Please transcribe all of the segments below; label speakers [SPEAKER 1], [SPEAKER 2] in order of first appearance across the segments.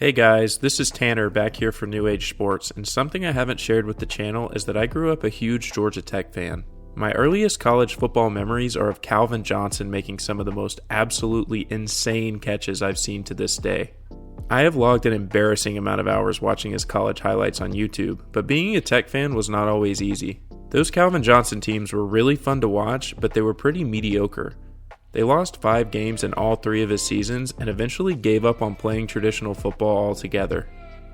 [SPEAKER 1] Hey guys, this is Tanner back here for New Age Sports, and something I haven't shared with the channel is that I grew up a huge Georgia Tech fan. My earliest college football memories are of Calvin Johnson making some of the most absolutely insane catches I've seen to this day. I have logged an embarrassing amount of hours watching his college highlights on YouTube, but being a Tech fan was not always easy. Those Calvin Johnson teams were really fun to watch, but they were pretty mediocre. They lost 5 games in all 3 of his seasons and eventually gave up on playing traditional football altogether.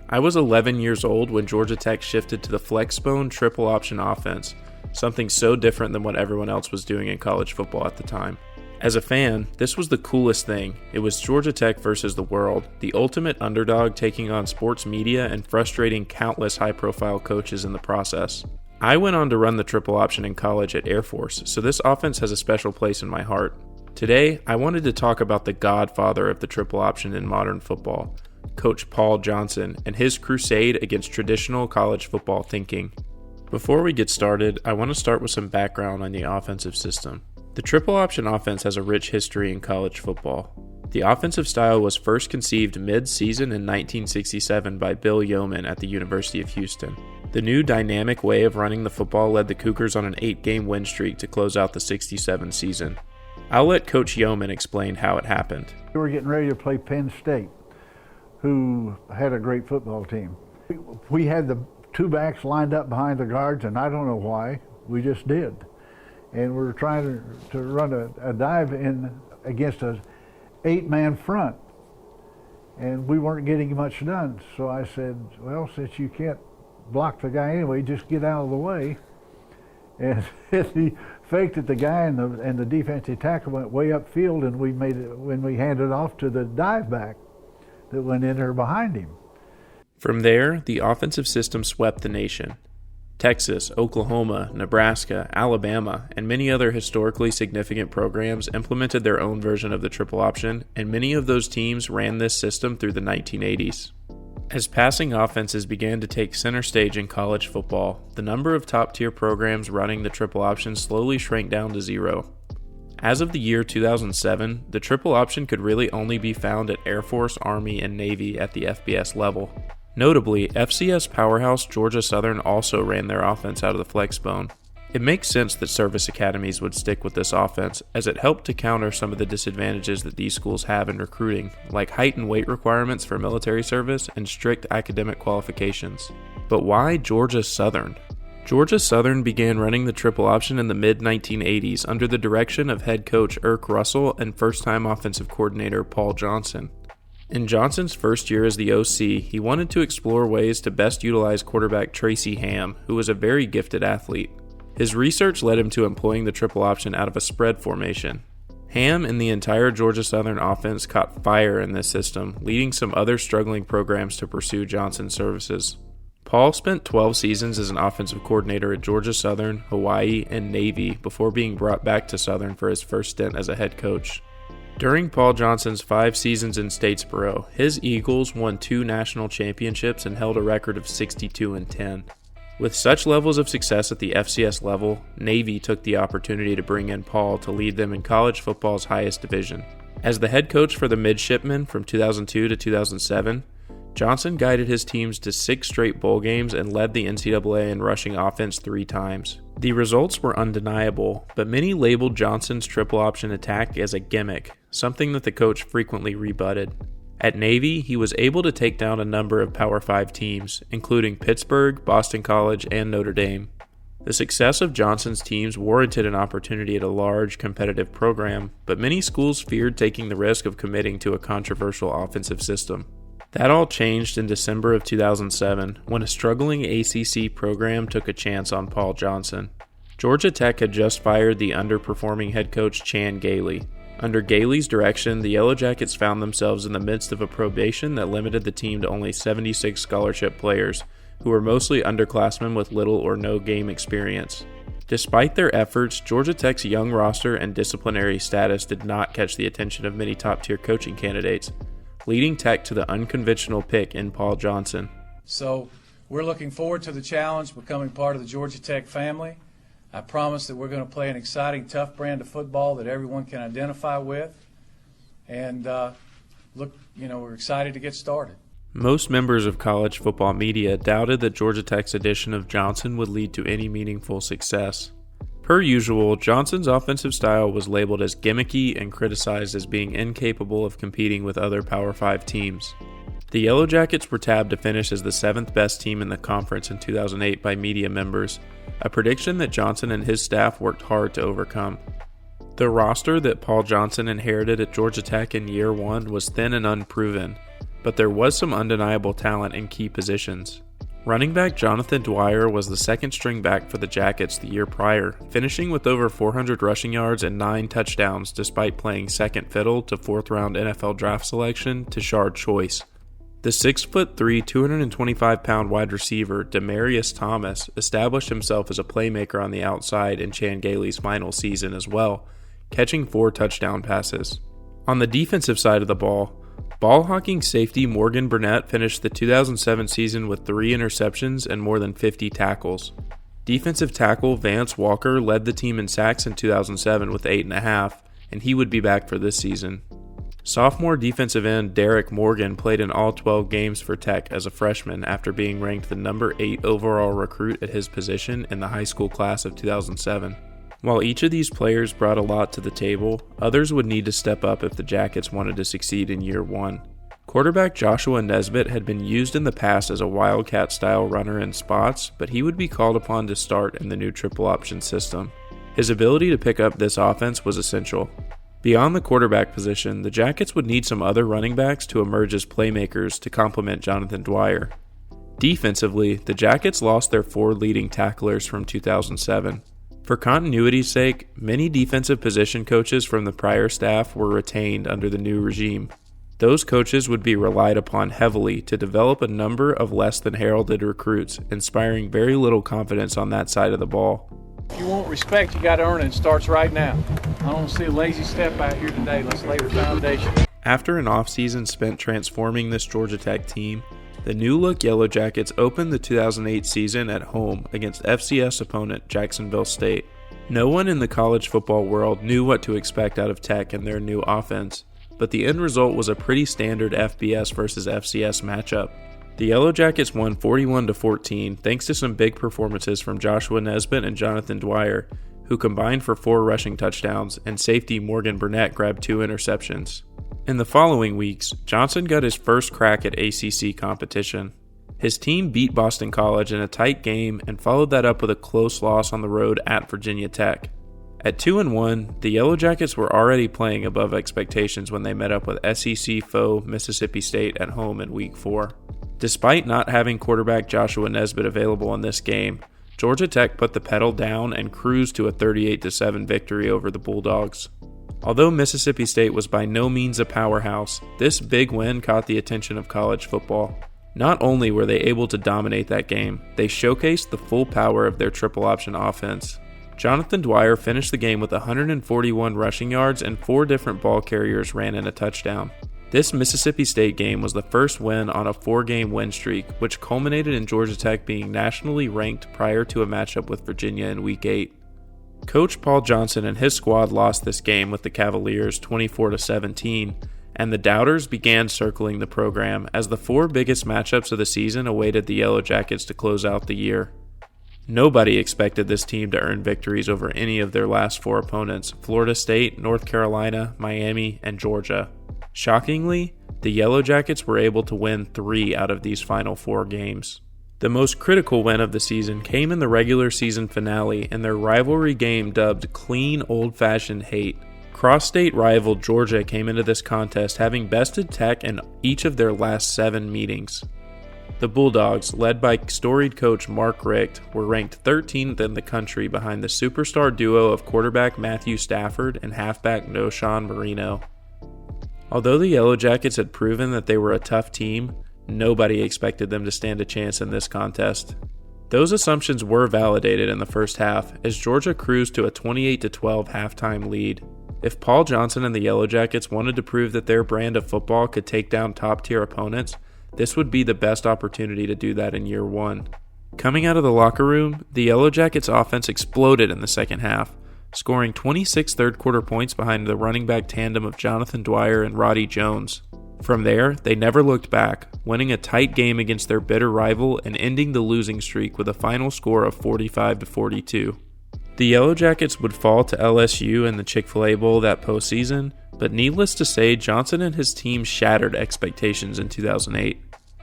[SPEAKER 1] I was 11 years old when Georgia Tech shifted to the Flexbone triple option offense, something so different than what everyone else was doing in college football at the time. As a fan, this was the coolest thing. It was Georgia Tech versus the world, the ultimate underdog taking on sports media and frustrating countless high-profile coaches in the process. I went on to run the triple option in college at Air Force, so this offense has a special place in my heart. Today, I wanted to talk about the godfather of the triple option in modern football, Coach Paul Johnson, and his crusade against traditional college football thinking. Before we get started, I want to start with some background on the offensive system. The triple option offense has a rich history in college football. The offensive style was first conceived mid-season in 1967 by Bill Yeoman at the University of Houston. The new dynamic way of running the football led the Cougars on an 8-game win streak to close out the 67 season. I'll let Coach Yeoman explain how it happened.
[SPEAKER 2] We were getting ready to play Penn State, who had a great football team. We had the 2 backs lined up behind the guards, and I don't know why, we just did. And we were trying to run a dive in against an 8-man front, and we weren't getting much done. So I said, well, since you can't block the guy anyway, just get out of the way. And he faked at the guy, and the defensive tackle went way upfield, and we made it when we handed off to the dive back that went in there behind him.
[SPEAKER 1] From there, the offensive system swept the nation. Texas, Oklahoma, Nebraska, Alabama, and many other historically significant programs implemented their own version of the triple option, and many of those teams ran this system through the 1980s. As passing offenses began to take center stage in college football, the number of top-tier programs running the triple option slowly shrank down to 0. As of the year 2007, the triple option could really only be found at Air Force, Army, and Navy at the FBS level. Notably, FCS powerhouse Georgia Southern also ran their offense out of the Flexbone. It makes sense that service academies would stick with this offense, as it helped to counter some of the disadvantages that these schools have in recruiting, like height and weight requirements for military service and strict academic qualifications. But why Georgia Southern? Georgia Southern began running the triple option in the mid-1980s under the direction of head coach Irk Russell and first-time offensive coordinator Paul Johnson. In Johnson's first year as the OC, he wanted to explore ways to best utilize quarterback Tracy Ham, who was a very gifted athlete. His research led him to employing the triple option out of a spread formation. Ham and the entire Georgia Southern offense caught fire in this system, leading some other struggling programs to pursue Johnson's services. Paul spent 12 seasons as an offensive coordinator at Georgia Southern, Hawaii, and Navy before being brought back to Southern for his first stint as a head coach. During Paul Johnson's 5 seasons in Statesboro, his Eagles won 2 national championships and held a record of 62-10. With such levels of success at the FCS level, Navy took the opportunity to bring in Paul to lead them in college football's highest division. As the head coach for the Midshipmen from 2002 to 2007, Johnson guided his teams to 6 straight bowl games and led the NCAA in rushing offense 3 times. The results were undeniable, but many labeled Johnson's triple option attack as a gimmick, something that the coach frequently rebutted. At Navy, he was able to take down a number of Power 5 teams, including Pittsburgh, Boston College, and Notre Dame. The success of Johnson's teams warranted an opportunity at a large, competitive program, but many schools feared taking the risk of committing to a controversial offensive system. That all changed in December of 2007, when a struggling ACC program took a chance on Paul Johnson. Georgia Tech had just fired the underperforming head coach Chan Gailey. Under Gailey's direction, the Yellow Jackets found themselves in the midst of a probation that limited the team to only 76 scholarship players, who were mostly underclassmen with little or no game experience. Despite their efforts, Georgia Tech's young roster and disciplinary status did not catch the attention of many top-tier coaching candidates, leading Tech to the unconventional pick in Paul Johnson.
[SPEAKER 3] So we're looking forward to the challenge, becoming part of the Georgia Tech family. I promise that we're going to play an exciting, tough brand of football that everyone can identify with. And we're excited to get started.
[SPEAKER 1] Most members of college football media doubted that Georgia Tech's addition of Johnson would lead to any meaningful success. Per usual, Johnson's offensive style was labeled as gimmicky and criticized as being incapable of competing with other Power 5 teams. The Yellow Jackets were tabbed to finish as the 7th best team in the conference in 2008 by media members, a prediction that Johnson and his staff worked hard to overcome. The roster that Paul Johnson inherited at Georgia Tech in year one was thin and unproven, but there was some undeniable talent in key positions. Running back Jonathan Dwyer was the second string back for the Jackets the year prior, finishing with over 400 rushing yards and 9 touchdowns despite playing second fiddle to 4th-round NFL draft selection Tashard Choice. The 6'3", 225-pound wide receiver Demarius Thomas established himself as a playmaker on the outside in Chan Gailey's final season as well, catching 4 touchdown passes. On the defensive side of the ball-hawking safety Morgan Burnett finished the 2007 season with 3 interceptions and more than 50 tackles. Defensive tackle Vance Walker led the team in sacks in 2007 with 8.5, and he would be back for this season. Sophomore defensive end Derek Morgan played in all 12 games for Tech as a freshman after being ranked the number 8 overall recruit at his position in the high school class of 2007. While each of these players brought a lot to the table, others would need to step up if the Jackets wanted to succeed in year one. Quarterback Joshua Nesbitt had been used in the past as a Wildcat-style runner in spots, but he would be called upon to start in the new triple option system. His ability to pick up this offense was essential. Beyond the quarterback position, the Jackets would need some other running backs to emerge as playmakers to complement Jonathan Dwyer. Defensively, the Jackets lost their 4 leading tacklers from 2007. For continuity's sake, many defensive position coaches from the prior staff were retained under the new regime. Those coaches would be relied upon heavily to develop a number of less than heralded recruits, inspiring very little confidence on that side of the ball.
[SPEAKER 3] If you want respect, you got to earn it. It starts right now. I don't see a lazy step out here today. Let's lay the foundation.
[SPEAKER 1] After an offseason spent transforming this Georgia Tech team, the new-look Yellow Jackets opened the 2008 season at home against FCS opponent Jacksonville State. No one in the college football world knew what to expect out of Tech and their new offense, but the end result was a pretty standard FBS versus FCS matchup. The Yellow Jackets won 41-14 thanks to some big performances from Joshua Nesbitt and Jonathan Dwyer, who combined for 4 rushing touchdowns, and safety Morgan Burnett grabbed 2 interceptions. In the following weeks, Johnson got his first crack at ACC competition. His team beat Boston College in a tight game and followed that up with a close loss on the road at Virginia Tech. At 2-1, the Yellow Jackets were already playing above expectations when they met up with SEC foe Mississippi State at home in Week 4. Despite not having quarterback Joshua Nesbitt available in this game, Georgia Tech put the pedal down and cruised to a 38-7 victory over the Bulldogs. Although Mississippi State was by no means a powerhouse, this big win caught the attention of college football. Not only were they able to dominate that game, they showcased the full power of their triple option offense. Jonathan Dwyer finished the game with 141 rushing yards and 4 different ball carriers ran in a touchdown. This Mississippi State game was the first win on a 4-game win streak, which culminated in Georgia Tech being nationally ranked prior to a matchup with Virginia in Week 8. Coach Paul Johnson and his squad lost this game with the Cavaliers 24-17, and the doubters began circling the program as the 4 biggest matchups of the season awaited the Yellow Jackets to close out the year. Nobody expected this team to earn victories over any of their last 4 opponents: Florida State, North Carolina, Miami, and Georgia. Shockingly, the Yellow Jackets were able to win 3 out of these final 4 games. The most critical win of the season came in the regular season finale in their rivalry game dubbed Clean Old-Fashioned Hate. Cross-state rival Georgia came into this contest having bested Tech in each of their last 7 meetings. The Bulldogs, led by storied coach Mark Richt, were ranked 13th in the country behind the superstar duo of quarterback Matthew Stafford and halfback Noshawn Marino. Although the Yellow Jackets had proven that they were a tough team, nobody expected them to stand a chance in this contest. Those assumptions were validated in the first half as Georgia cruised to a 28-12 halftime lead. If Paul Johnson and the Yellow Jackets wanted to prove that their brand of football could take down top-tier opponents, this would be the best opportunity to do that in year one. Coming out of the locker room, the Yellow Jackets offense exploded in the second half, scoring 26 third-quarter points behind the running back tandem of Jonathan Dwyer and Roddy Jones. From there, they never looked back, winning a tight game against their bitter rival and ending the losing streak with a final score of 45-42. The Yellow Jackets would fall to LSU in the Chick-fil-A Bowl that postseason, but needless to say, Johnson and his team shattered expectations in 2008.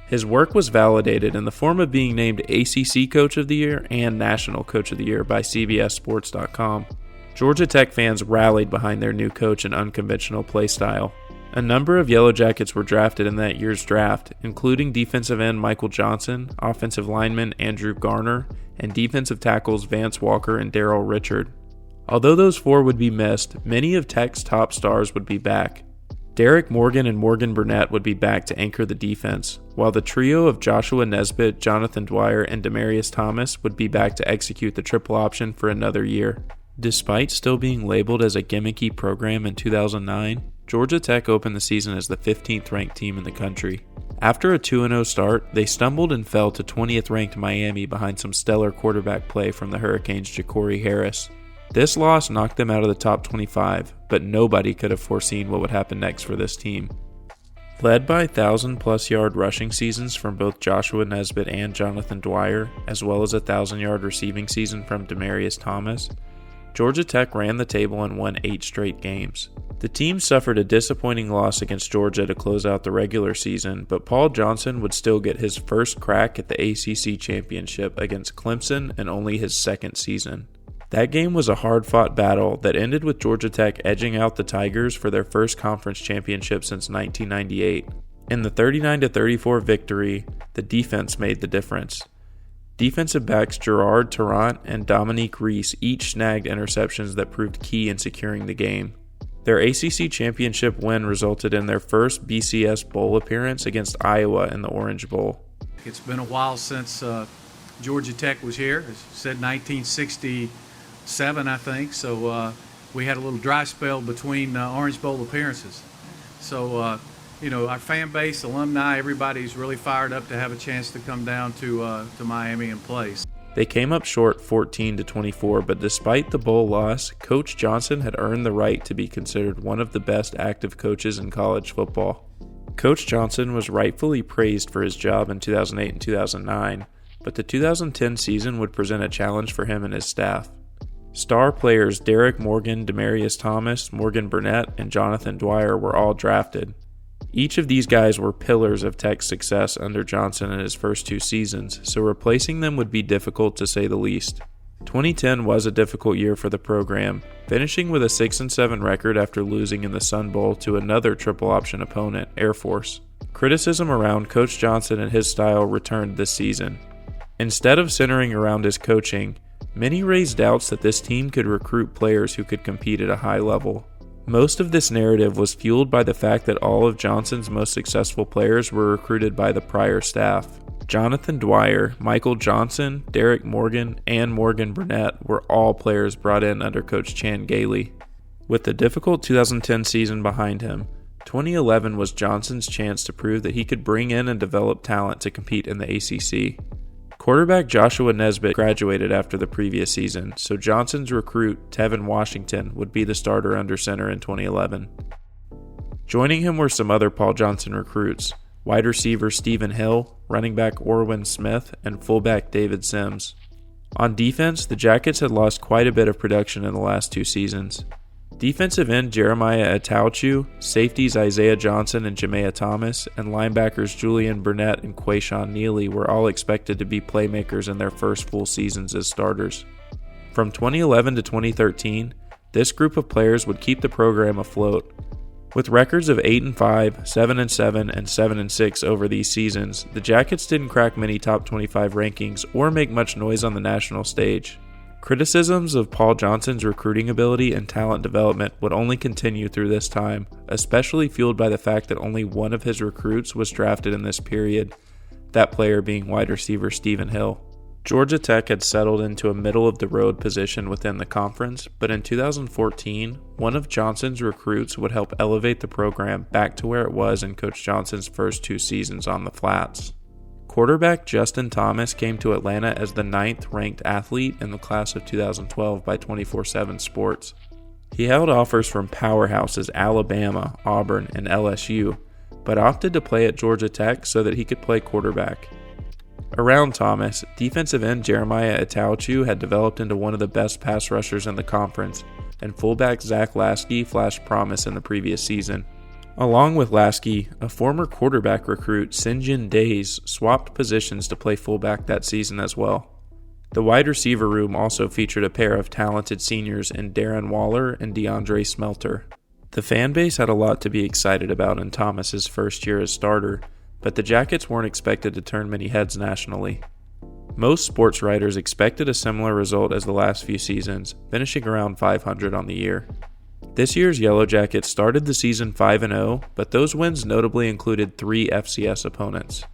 [SPEAKER 1] His work was validated in the form of being named ACC Coach of the Year and National Coach of the Year by CBSSports.com. Georgia Tech fans rallied behind their new coach and unconventional play style. A number of Yellow Jackets were drafted in that year's draft, including defensive end Michael Johnson, offensive lineman Andrew Garner, and defensive tackles Vance Walker and Darrell Richard. Although those four would be missed, many of Tech's top stars would be back. Derek Morgan and Morgan Burnett would be back to anchor the defense, while the trio of Joshua Nesbitt, Jonathan Dwyer, and Demarius Thomas would be back to execute the triple option for another year. Despite still being labeled as a gimmicky program in 2009, Georgia Tech opened the season as the 15th ranked team in the country. After a 2-0 start, they stumbled and fell to 20th ranked Miami behind some stellar quarterback play from the Hurricanes' Ja'Cory Harris. This loss knocked them out of the top 25, but nobody could have foreseen what would happen next for this team. Led by 1,000-plus yard rushing seasons from both Joshua Nesbitt and Jonathan Dwyer, as well as a 1,000-yard receiving season from Demarius Thomas, Georgia Tech ran the table and won 8 straight games. The team suffered a disappointing loss against Georgia to close out the regular season, but Paul Johnson would still get his first crack at the ACC championship against Clemson in only his second season. That game was a hard-fought battle that ended with Georgia Tech edging out the Tigers for their first conference championship since 1998. In the 39-34 victory, the defense made the difference. Defensive backs Gerard Tarrant and Dominique Reese each snagged interceptions that proved key in securing the game. Their ACC championship win resulted in their first BCS Bowl appearance against Iowa in the Orange Bowl.
[SPEAKER 3] It's been a while since Georgia Tech was here. It said 1967, I think, so we had a little dry spell between Orange Bowl appearances. So, our fan base, alumni, everybody's really fired up to have a chance to come down to Miami and play.
[SPEAKER 1] They came up short 14-24, but despite the bowl loss, Coach Johnson had earned the right to be considered one of the best active coaches in college football. Coach Johnson was rightfully praised for his job in 2008 and 2009, but the 2010 season would present a challenge for him and his staff. Star players Derek Morgan, Demarius Thomas, Morgan Burnett, and Jonathan Dwyer were all drafted. Each of these guys were pillars of Tech's success under Johnson in his first 2 seasons, so replacing them would be difficult to say the least. 2010 was a difficult year for the program, finishing with a 6-7 record after losing in the Sun Bowl to another triple option opponent, Air Force. Criticism around Coach Johnson and his style returned this season. Instead of centering around his coaching, many raised doubts that this team could recruit players who could compete at a high level. Most of this narrative was fueled by the fact that all of Johnson's most successful players were recruited by the prior staff. Jonathan Dwyer, Michael Johnson, Derek Morgan, and Morgan Burnett were all players brought in under Coach Chan Gailey. With the difficult 2010 season behind him, 2011 was Johnson's chance to prove that he could bring in and develop talent to compete in the ACC. Quarterback Joshua Nesbitt graduated after the previous season, so Johnson's recruit, Tevin Washington, would be the starter under center in 2011. Joining him were some other Paul Johnson recruits, wide receiver Stephen Hill, running back Orwin Smith, and fullback David Sims. On defense, the Jackets had lost quite a bit of production in the last 2 seasons. Defensive end Jeremiah Atauchu, safeties Isaiah Johnson and Jamea Thomas, and linebackers Julian Burnett and Quayshawn Neely were all expected to be playmakers in their first full seasons as starters. From 2011 to 2013, this group of players would keep the program afloat. With records of 8-5, 7-7, and 7-6 over these seasons, the Jackets didn't crack many top 25 rankings or make much noise on the national stage. Criticisms of Paul Johnson's recruiting ability and talent development would only continue through this time, especially fueled by the fact that only one of his recruits was drafted in this period, that player being wide receiver Stephen Hill. Georgia Tech had settled into a middle-of-the-road position within the conference, but in 2014, one of Johnson's recruits would help elevate the program back to where it was in Coach Johnson's first 2 seasons on the flats. Quarterback Justin Thomas came to Atlanta as the 9th-ranked athlete in the class of 2012 by 24/7 Sports. He held offers from powerhouses Alabama, Auburn, and LSU, but opted to play at Georgia Tech so that he could play quarterback. Around Thomas, defensive end Jeremiah Itauchu had developed into one of the best pass rushers in the conference, and fullback Zach Lasky flashed promise in the previous season. Along with Lasky, a former quarterback recruit, Sinjin Days, swapped positions to play fullback that season as well. The wide receiver room also featured a pair of talented seniors in Darren Waller and DeAndre Smelter. The fan base had a lot to be excited about in Thomas's first year as starter, but the Jackets weren't expected to turn many heads nationally. Most sports writers expected a similar result as the last few seasons, finishing around 500 on the year. This year's Yellow Jackets started the season 5-0, but those wins notably included 3 FCS opponents.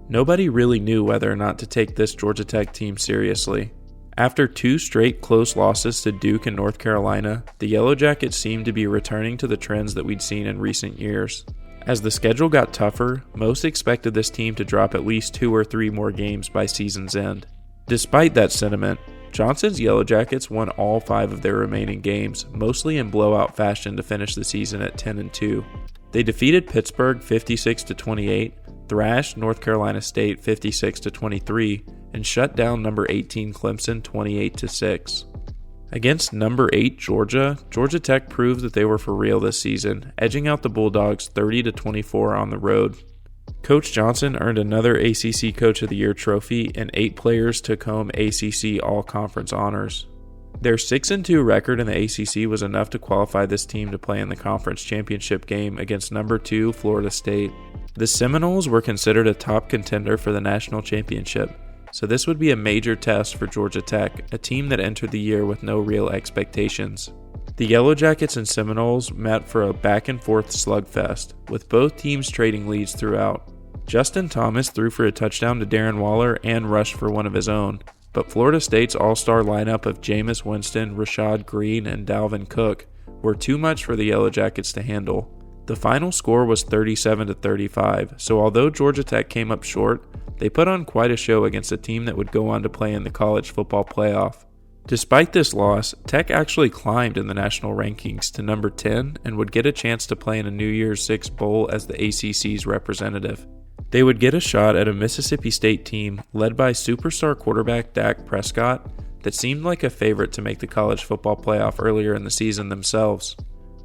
[SPEAKER 1] Nobody really knew whether or not to take this Georgia Tech team seriously. After 2 straight close losses to Duke and North Carolina, the Yellow Jackets seemed to be returning to the trends that we'd seen in recent years. As the schedule got tougher, most expected this team to drop at least 2 or 3 more games by season's end. Despite that sentiment, Johnson's Yellow Jackets won all 5 of their remaining games, mostly in blowout fashion to finish the season at 10-2. They defeated Pittsburgh 56-28, thrashed North Carolina State 56-23, and shut down number 18 Clemson 28-6. Against number 8 Georgia Tech proved that they were for real this season, edging out the Bulldogs 30-24 on the road. Coach Johnson earned another ACC Coach of the Year trophy, and 8 players took home ACC All-Conference honors. Their 6-2 record in the ACC was enough to qualify this team to play in the conference championship game against number 2 Florida State. The Seminoles were considered a top contender for the national championship, so this would be a major test for Georgia Tech, a team that entered the year with no real expectations. The Yellow Jackets and Seminoles met for a back-and-forth slugfest, with both teams trading leads throughout. Justin Thomas threw for a touchdown to Darren Waller and rushed for one of his own, but Florida State's all-star lineup of Jameis Winston, Rashad Green, and Dalvin Cook were too much for the Yellow Jackets to handle. The final score was 37-35, so although Georgia Tech came up short, they put on quite a show against a team that would go on to play in the college football playoff. Despite this loss, Tech actually climbed in the national rankings to number 10 and would get a chance to play in a New Year's Six Bowl as the ACC's representative. They would get a shot at a Mississippi State team led by superstar quarterback Dak Prescott that seemed like a favorite to make the college football playoff earlier in the season themselves.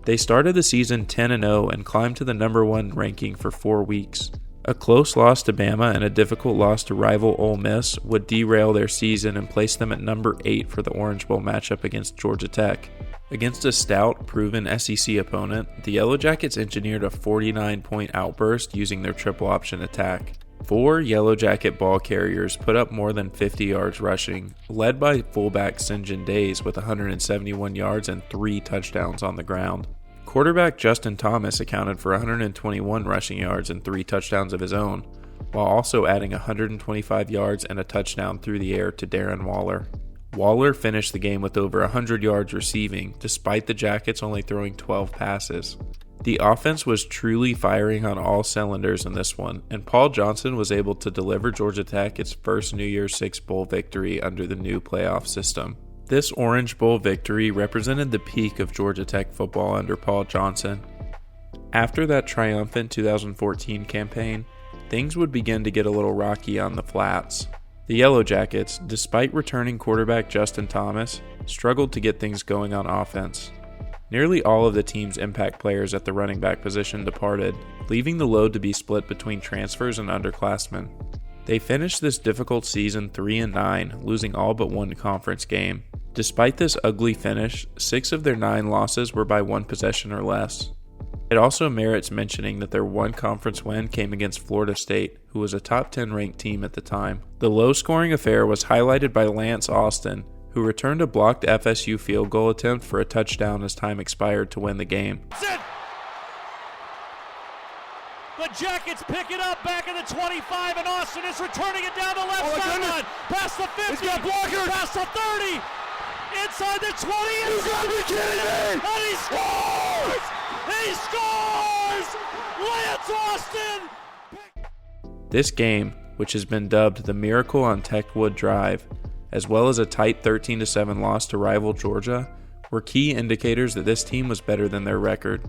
[SPEAKER 1] They started the season 10-0 and climbed to the number 1 ranking for 4 weeks. A close loss to Bama and a difficult loss to rival Ole Miss would derail their season and place them at number 8 for the Orange Bowl matchup against Georgia Tech. Against a stout, proven SEC opponent, the Yellow Jackets engineered a 49-point outburst using their triple option attack. 4 Yellow Jacket ball carriers put up more than 50 yards rushing, led by fullback Sinjin Days with 171 yards and 3 touchdowns on the ground. Quarterback Justin Thomas accounted for 121 rushing yards and 3 touchdowns of his own, while also adding 125 yards and a touchdown through the air to Darren Waller. Waller finished the game with over 100 yards receiving, despite the Jackets only throwing 12 passes. The offense was truly firing on all cylinders in this one, and Paul Johnson was able to deliver Georgia Tech its first New Year's Six Bowl victory under the new playoff system. This Orange Bowl victory represented the peak of Georgia Tech football under Paul Johnson. After that triumphant 2014 campaign, things would begin to get a little rocky on the flats. The Yellow Jackets, despite returning quarterback Justin Thomas, struggled to get things going on offense. Nearly all of the team's impact players at the running back position departed, leaving the load to be split between transfers and underclassmen. They finished this difficult season 3-9, losing all but one conference game. Despite this ugly finish, 6 of their 9 losses were by 1 possession or less. It also merits mentioning that their one conference win came against Florida State, who was a top 10 ranked team at the time. The low-scoring affair was highlighted by Lance Austin, who returned a blocked FSU field goal attempt for a touchdown as time expired to win the game.
[SPEAKER 4] The Jackets pick it up back at the 25, and Austin is returning it down the left sideline, past the 50, past the 30, inside the 20. You gotta be kidding me! And he scores! He scores! Lance Austin!
[SPEAKER 1] This game, which has been dubbed the Miracle on Techwood Drive, as well as a tight 13-7 loss to rival Georgia, were key indicators that this team was better than their record.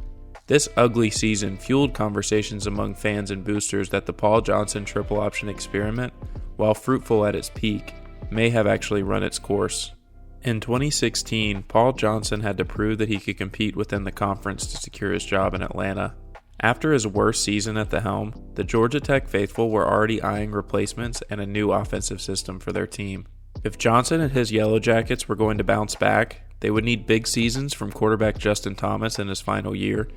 [SPEAKER 1] This ugly season fueled conversations among fans and boosters that the Paul Johnson triple option experiment, while fruitful at its peak, may have actually run its course. In 2016, Paul Johnson had to prove that he could compete within the conference to secure his job in Atlanta. After his worst season at the helm, the Georgia Tech faithful were already eyeing replacements and a new offensive system for their team. If Johnson and his Yellow Jackets were going to bounce back, they would need big seasons from quarterback Justin Thomas in his final year,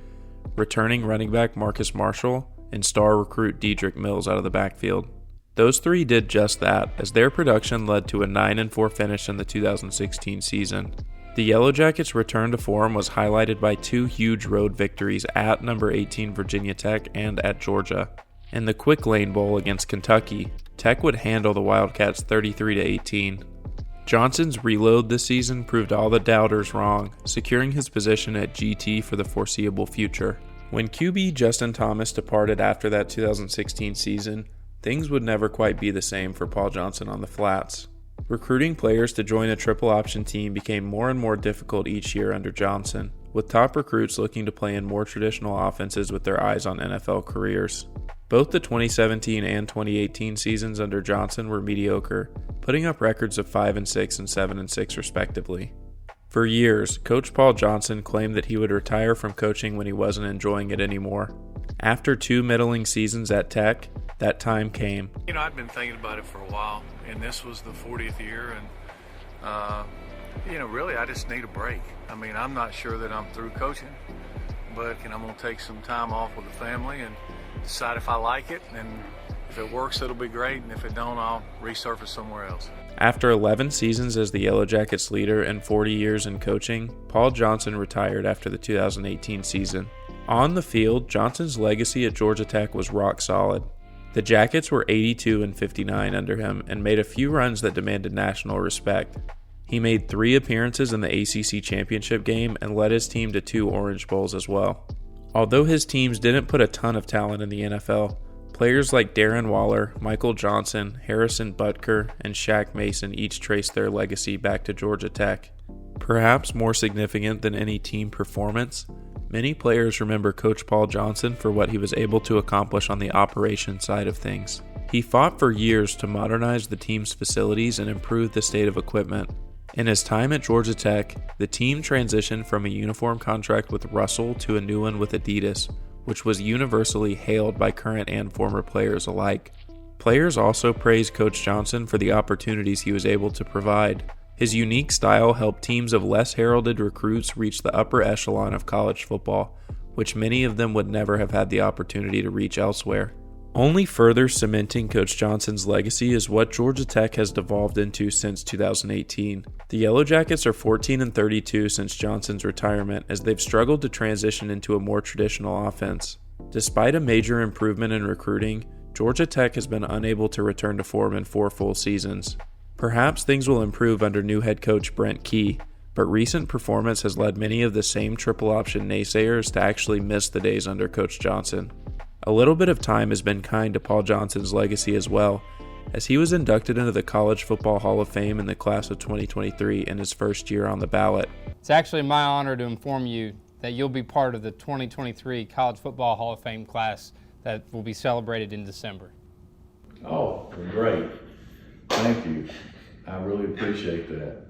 [SPEAKER 1] returning running back Marcus Marshall, and star recruit Dedrick Mills out of the backfield. Those three did just that, as their production led to a 9-4 finish in the 2016 season. The Yellow Jackets' return to form was highlighted by two huge road victories at number 18 Virginia Tech and at Georgia. In the Quick Lane Bowl against Kentucky, Tech would handle the Wildcats 33-18. Johnson's reload this season proved all the doubters wrong, securing his position at GT for the foreseeable future. When QB Justin Thomas departed after that 2016 season, things would never quite be the same for Paul Johnson on the flats. Recruiting players to join a triple option team became more and more difficult each year under Johnson, with top recruits looking to play in more traditional offenses with their eyes on NFL careers. Both the 2017 and 2018 seasons under Johnson were mediocre, putting up records of 5-6 and 7-6 respectively. For years, Coach Paul Johnson claimed that he would retire from coaching when he wasn't enjoying it anymore. After 2 middling seasons at Tech, that time came.
[SPEAKER 5] I'd been thinking about it for a while, and this was the 40th year, and really I just need a break. I'm not sure that I'm through coaching, but I'm going to take some time off with the family and decide if I like it, and if it works, it'll be great, and if it don't, I'll resurface somewhere else.
[SPEAKER 1] After 11 seasons as the Yellow Jackets leader and 40 years in coaching, Paul Johnson retired after the 2018 season. On the field, Johnson's legacy at Georgia Tech was rock solid. The Jackets were 82-59 under him and made a few runs that demanded national respect. He made 3 appearances in the ACC championship game and led his team to 2 Orange Bowls as well. Although his teams didn't put a ton of talent in the NFL, players like Darren Waller, Michael Johnson, Harrison Butker, and Shaq Mason each traced their legacy back to Georgia Tech. Perhaps more significant than any team performance, many players remember Coach Paul Johnson for what he was able to accomplish on the operations side of things. He fought for years to modernize the team's facilities and improve the state of equipment. In his time at Georgia Tech, the team transitioned from a uniform contract with Russell to a new one with Adidas, which was universally hailed by current and former players alike. Players also praised Coach Johnson for the opportunities he was able to provide. His unique style helped teams of less heralded recruits reach the upper echelon of college football, which many of them would never have had the opportunity to reach elsewhere. Only further cementing Coach Johnson's legacy is what Georgia Tech has devolved into since 2018. The Yellow Jackets are 14-32 since Johnson's retirement, as they've struggled to transition into a more traditional offense. Despite a major improvement in recruiting, Georgia Tech has been unable to return to form in 4 full seasons. Perhaps things will improve under new head coach Brent Key, but recent performance has led many of the same triple option naysayers to actually miss the days under Coach Johnson. A little bit of time has been kind to Paul Johnson's legacy as well, as he was inducted into the College Football Hall of Fame in the class of 2023 in his first year on the ballot.
[SPEAKER 6] It's actually my honor to inform you that you'll be part of the 2023 College Football Hall of Fame class that will be celebrated in December.
[SPEAKER 7] Oh, great. Thank you. I really appreciate that.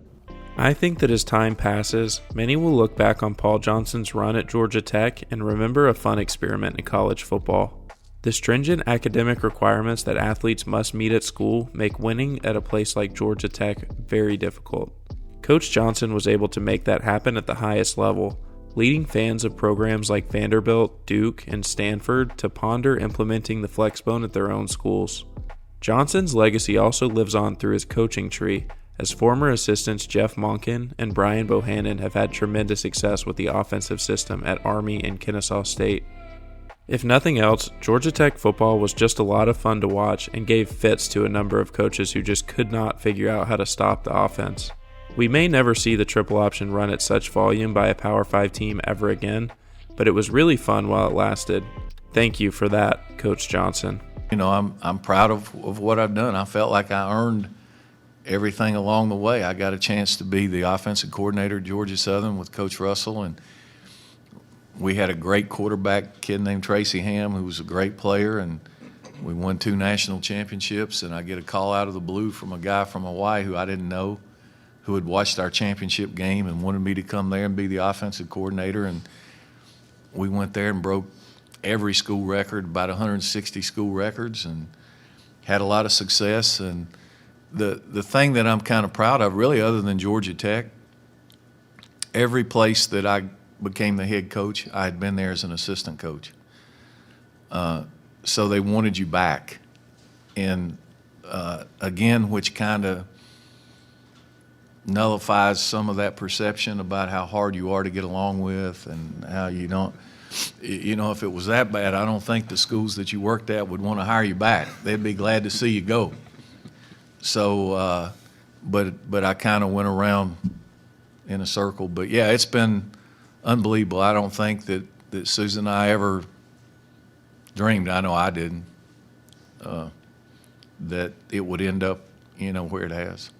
[SPEAKER 1] I think that as time passes, many will look back on Paul Johnson's run at Georgia Tech and remember a fun experiment in college football. The stringent academic requirements that athletes must meet at school make winning at a place like Georgia Tech very difficult. Coach Johnson was able to make that happen at the highest level, leading fans of programs like Vanderbilt, Duke, and Stanford to ponder implementing the Flexbone at their own schools. Johnson's legacy also lives on through his coaching tree, as former assistants Jeff Monken and Brian Bohannon have had tremendous success with the offensive system at Army and Kennesaw State. If nothing else, Georgia Tech football was just a lot of fun to watch and gave fits to a number of coaches who just could not figure out how to stop the offense. We may never see the triple option run at such volume by a Power 5 team ever again, but it was really fun while it lasted. Thank you for that, Coach Johnson.
[SPEAKER 5] I'm proud of what I've done. I felt like I earned everything along the way. I got a chance to be the offensive coordinator at Georgia Southern with Coach Russell, and
[SPEAKER 7] we had a great quarterback, kid named Tracy Ham, who was a great player, and we won 2 national championships. And I get a call out of the blue from a guy from Hawaii who I didn't know, who had watched our championship game and wanted me to come there and be the offensive coordinator. And we went there and broke every school record, about 160 school records, and had a lot of success. And the thing that I'm kind of proud of, really, other than Georgia Tech, every place that I became the head coach, I had been there as an assistant coach. So they wanted you back. And again, which kind of nullifies some of that perception about how hard you are to get along with and how you don't, you know, if it was that bad, I don't think the schools that you worked at would want to hire you back. They'd be glad to see you go. So, but I kind of went around in a circle. But yeah, it's been unbelievable. I don't think that Susan and I ever dreamed, I know I didn't, that it would end up, you know, where it has.